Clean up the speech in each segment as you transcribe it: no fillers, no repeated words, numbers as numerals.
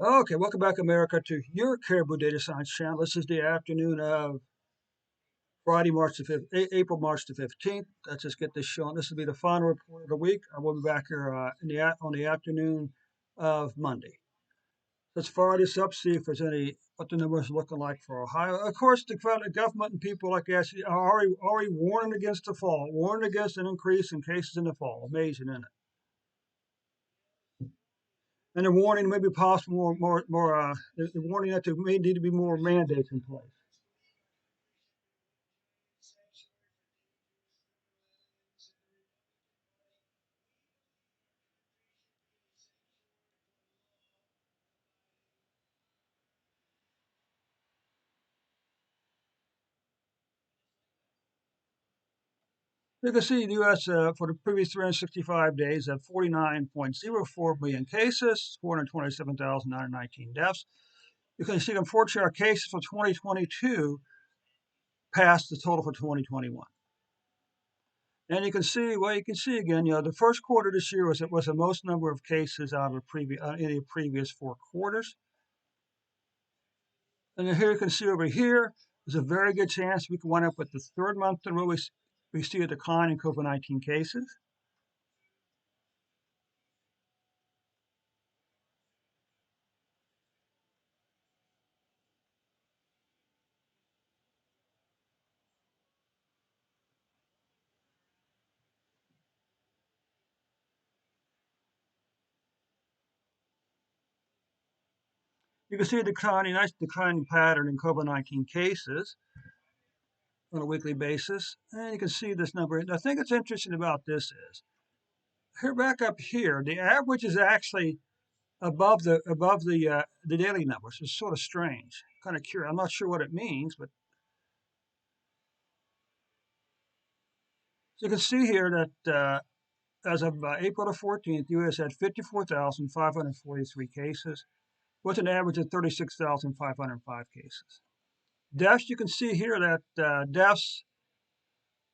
Okay, welcome back, America, to your Caribou Data Science channel. This is the afternoon of Friday, March the 5th, April, March the 15th. Let's just get this shown. This will be the final report of the week. I will be back here on the afternoon of Monday. Let's fire this up, see if there's what the numbers are looking like for Ohio. Of course, the federal government and people like us are already warning against the fall, warning against an increase in cases in the fall. Amazing, isn't it? And they're warning maybe possible they're warning that there may need to be more mandates in place. You can see the U.S. For the previous 365 days had 49.04 million cases, 427,919 deaths. You can see, unfortunately, our cases for 2022 passed the total for 2021. And you can see, well, you can see again, the first quarter this year was the most number of cases out of the previous any of the previous 4 quarters. And then here you can see over here, there's a very good chance we can wind up with the third month in a row we see a decline in COVID-19 cases. You can see a nice declining pattern in COVID-19 cases on a weekly basis. And you can see this number. And I think what's interesting about this is here back up here, the average is actually above the daily numbers. It's sort of strange, kind of curious. I'm not sure what it means, but so you can see here that as of April the 14th, the U.S. had 54,543 cases with an average of 36,505 cases. Deaths, you can see here that deaths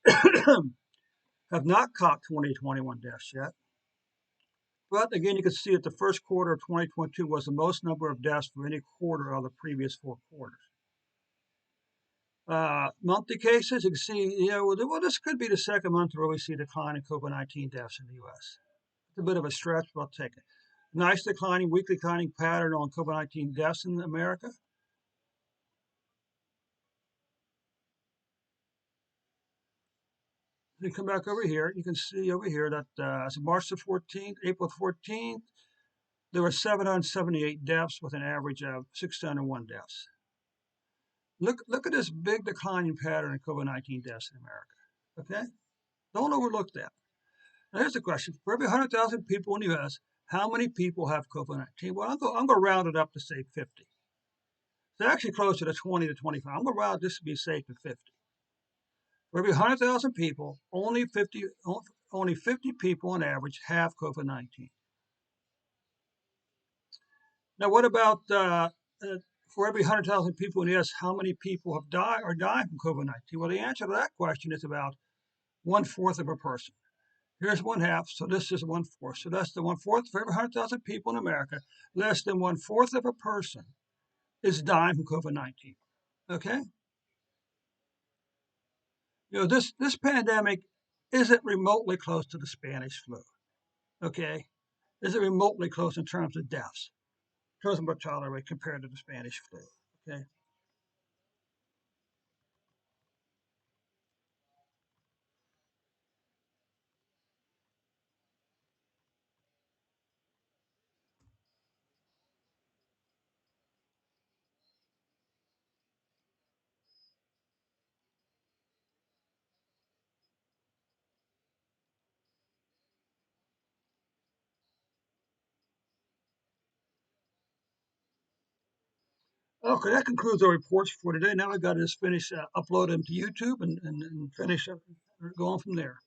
have not caught 2021 deaths yet. But again, you can see that the first quarter of 2022 was the most number of deaths for any quarter of the previous 4 quarters. Monthly cases, you can see, well, this could be the second month where we see a decline in COVID-19 deaths in the U.S. It's a bit of a stretch, but I'll take it. Nice weekly declining pattern on COVID-19 deaths in America. You come back over here, you can see over here that as of March the 14th, April 14th, there were 778 deaths with an average of 601 deaths. Look at this big declining pattern in COVID-19 deaths in America. Okay? Don't overlook that. Now here's the question. For every 100,000 people in the U.S., how many people have COVID-19? Well, I'm going to round it up to say 50. It's actually closer to 20 to 25. I'm going to round this to be safe to 50. For every 100,000 people, only 50 people on average have COVID-19. Now, what about for every 100,000 people in the U.S., how many people have died or died from COVID-19? Well, the answer to that question is about 1/4 of a person. Here's 1/2, so this is 1/4. So that's the 1/4 for every 100,000 people in America. Less than 1/4 of a person is dying from COVID-19. Okay, this pandemic isn't remotely close to the Spanish flu. Okay, isn't remotely close in terms of deaths, in terms of mortality rate compared to the Spanish flu. Okay. Okay, that concludes our reports for today. Now I got to just finish upload them to YouTube and finish up, going from there.